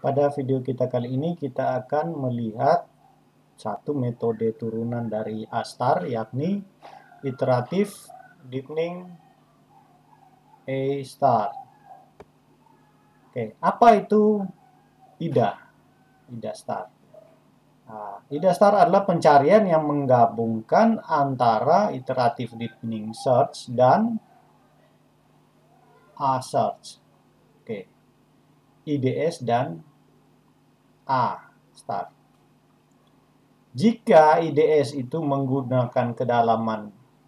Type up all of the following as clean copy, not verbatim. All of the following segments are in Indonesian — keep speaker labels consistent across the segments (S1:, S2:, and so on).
S1: Pada video kita kali ini kita akan melihat satu metode turunan dari A star, yakni iteratif deepening A star. Oke, apa itu IDA? IDA star. Nah, IDA star adalah pencarian yang menggabungkan antara iteratif deepening search dan A search. Oke, IDS dan A star. Jika IDS itu menggunakan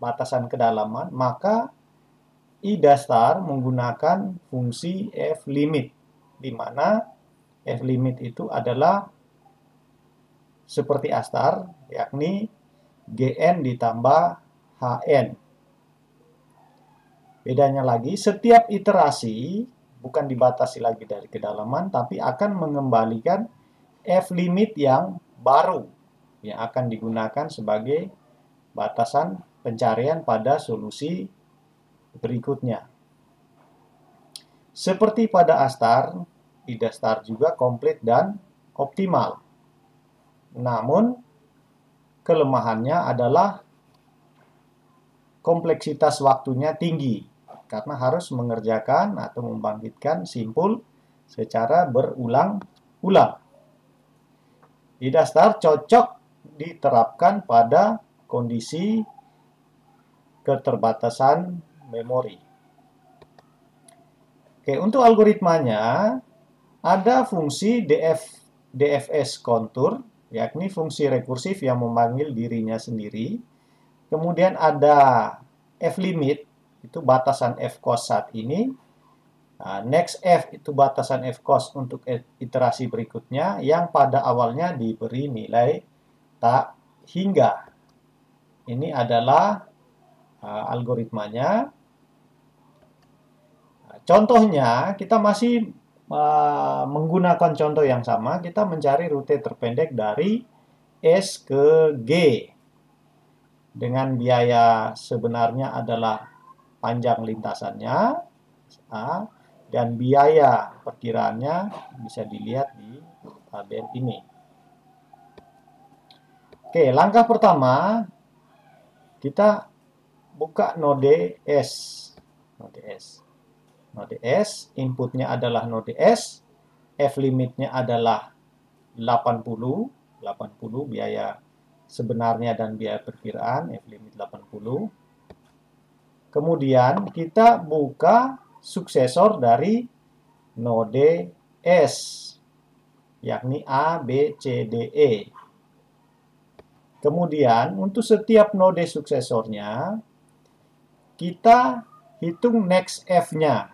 S1: batasan kedalaman, maka IDA star menggunakan fungsi F limit, di mana F limit itu adalah seperti A star, yakni Gn ditambah Hn. Bedanya lagi, setiap iterasi bukan dibatasi lagi dari kedalaman, tapi akan mengembalikan F limit yang baru yang akan digunakan sebagai batasan pencarian pada solusi berikutnya. Seperti pada A star, IDA star juga komplit dan optimal. Namun, kelemahannya adalah kompleksitas waktunya tinggi, karena harus mengerjakan atau membangkitkan simpul secara berulang-ulang. IDA star cocok diterapkan pada kondisi keterbatasan memori. Oke, untuk algoritmanya ada fungsi DFS kontur, yakni fungsi rekursif yang memanggil dirinya sendiri. Kemudian ada F limit, itu batasan F cos saat ini. Nah, next F itu batasan F cos untuk iterasi berikutnya, yang pada awalnya diberi nilai tak hingga. Ini adalah algoritmanya. Contohnya, kita masih menggunakan contoh yang sama. Kita mencari rute terpendek dari S ke G. Dengan biaya sebenarnya adalah panjang lintasannya, dan biaya perkiraannya bisa dilihat di tabel ini. Oke, langkah pertama, kita buka node S. Node S, inputnya adalah node S, F limitnya adalah 80 biaya sebenarnya dan biaya perkiraan, F limit 80. Kemudian kita buka suksesor dari node S, yakni A, B, C, D, E. Kemudian untuk setiap node suksesornya, kita hitung next F-nya.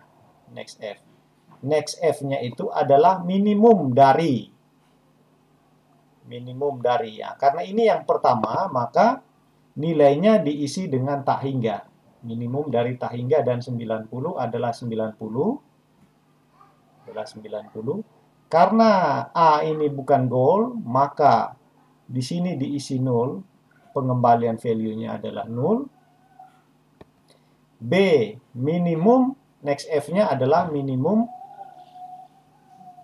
S1: Next F-nya itu adalah minimum dari. Ya. Karena ini yang pertama, maka nilainya diisi dengan tak hingga. Minimum dari tak hingga dan 90 adalah 90. Karena A ini bukan goal, maka di sini diisi 0. Pengembalian value-nya adalah 0. B, minimum, next F-nya adalah minimum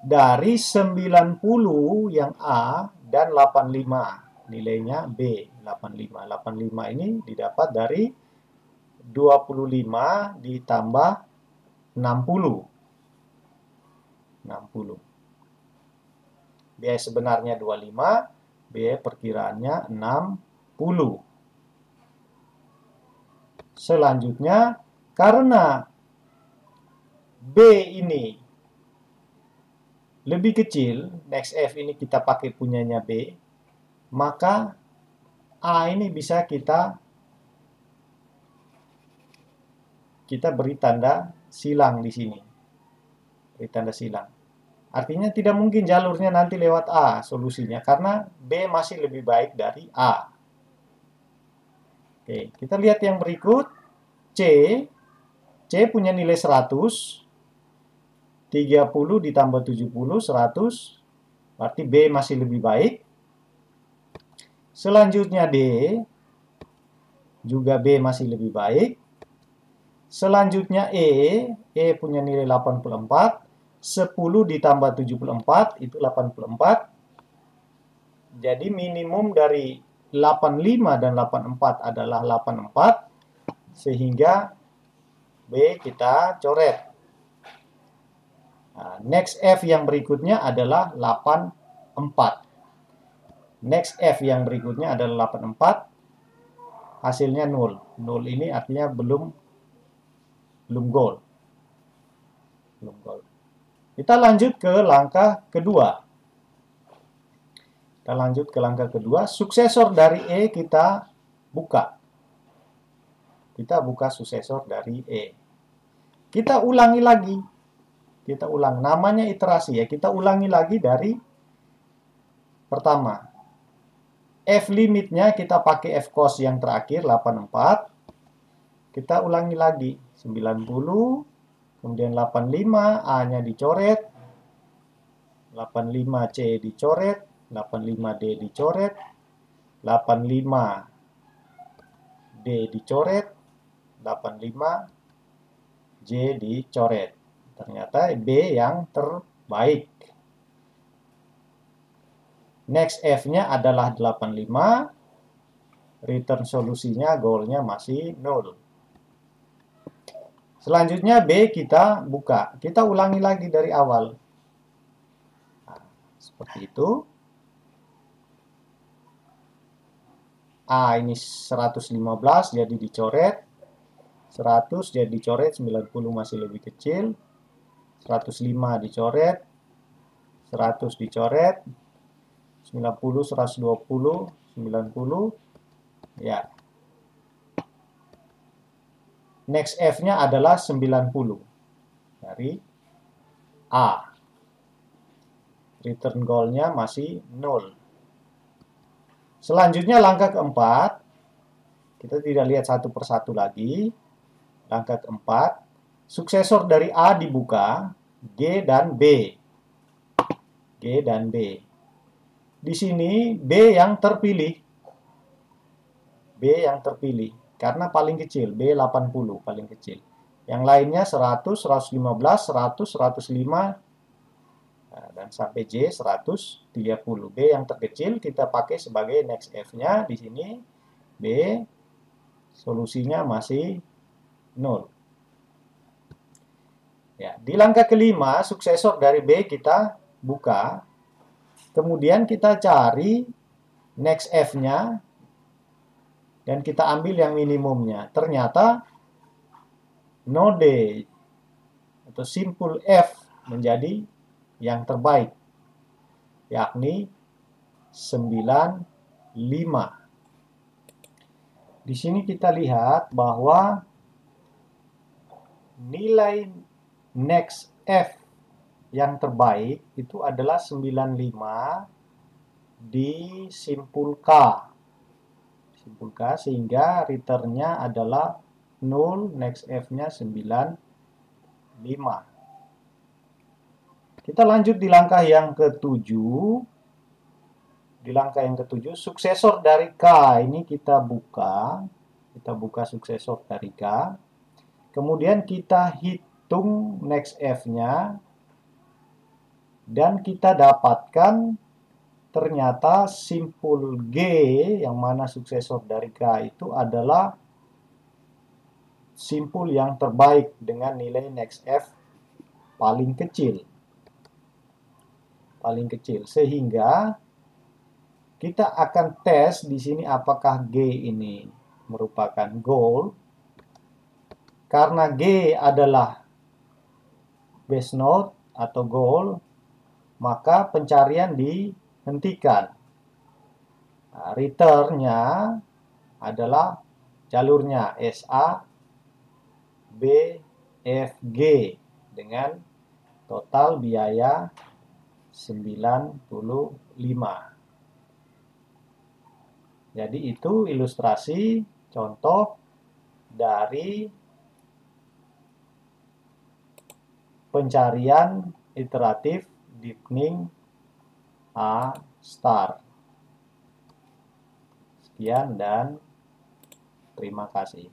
S1: dari 90 yang A dan 85. Nilainya B, 85. 85 ini didapat dari 25 ditambah 60. Biaya sebenarnya 25, biaya perkiraannya 60. Selanjutnya, karena B ini lebih kecil, next F ini kita pakai punyanya B, maka A ini bisa kita beri tanda silang di sini. Beri tanda silang. Artinya tidak mungkin jalurnya nanti lewat A solusinya, karena B masih lebih baik dari A. Oke, kita lihat yang berikut. C punya nilai 100. 30 ditambah 70, 100. Berarti B masih lebih baik. Selanjutnya D. Juga B masih lebih baik. Selanjutnya E punya nilai 84. 10 ditambah 74 itu 84. Jadi minimum dari 85 dan 84 adalah 84. Sehingga B kita coret. Nah, next F yang berikutnya adalah 84. Next F yang berikutnya adalah 84. Hasilnya 0. 0 ini artinya belum goal. Belum goal. Kita lanjut ke langkah kedua. Kita lanjut ke langkah kedua. Suksesor dari E kita buka. Kita buka suksesor dari E. Kita ulangi lagi. Kita ulang. Namanya iterasi ya. Kita ulangi lagi dari pertama. F limitnya kita pakai F cos yang terakhir 84. Kita ulangi lagi 90, kemudian 85 A-nya dicoret, 85C dicoret, 85D dicoret, 85D dicoret, 85J dicoret. Ternyata B yang terbaik. Next F-nya adalah 85. Return solusinya, goalnya masih 0. Selanjutnya B kita buka. Kita ulangi lagi dari awal. Nah, seperti itu. A ini 115 jadi dicoret. 100 jadi dicoret, 90 masih lebih kecil. 105 dicoret. 100 dicoret. 90, 120, 90. Ya. Next F-nya adalah 90 dari A. Return goal-nya masih 0. Selanjutnya langkah keempat. Kita tidak lihat satu persatu lagi. Langkah keempat. Suksesor dari A dibuka. G dan B. G dan B. Di sini B yang terpilih. B yang terpilih. Karena paling kecil. B 80 paling kecil. Yang lainnya 100, 115, 100, 105. Nah, dan sampai J 130. B yang terkecil kita pakai sebagai next F-nya. Di sini B solusinya masih 0. Ya, di langkah kelima suksesor dari B kita buka. Kemudian kita cari next F-nya dan kita ambil yang minimumnya. Ternyata node atau simpul F menjadi yang terbaik, yakni 95. Di sini kita lihat bahwa nilai next F yang terbaik itu adalah 95 di simpul K. Simpul K sehingga returnnya adalah 0, next F-nya 95. Kita lanjut di langkah yang ketujuh. Di langkah yang ketujuh, suksesor dari K ini kita buka. Kita buka suksesor dari K. Kemudian kita hitung next F-nya. Dan kita dapatkan ternyata simpul G yang mana suksesor dari K itu adalah simpul yang terbaik dengan nilai next F paling kecil. Paling kecil. Sehingga kita akan tes di sini apakah G ini merupakan goal. Karena G adalah base node atau goal, maka pencarian dihentikan. Nah, return-nya adalah jalurnya SA BFG dengan total biaya 95. Jadi itu ilustrasi contoh dari pencarian iteratif deepening A star. Sekian dan terima kasih.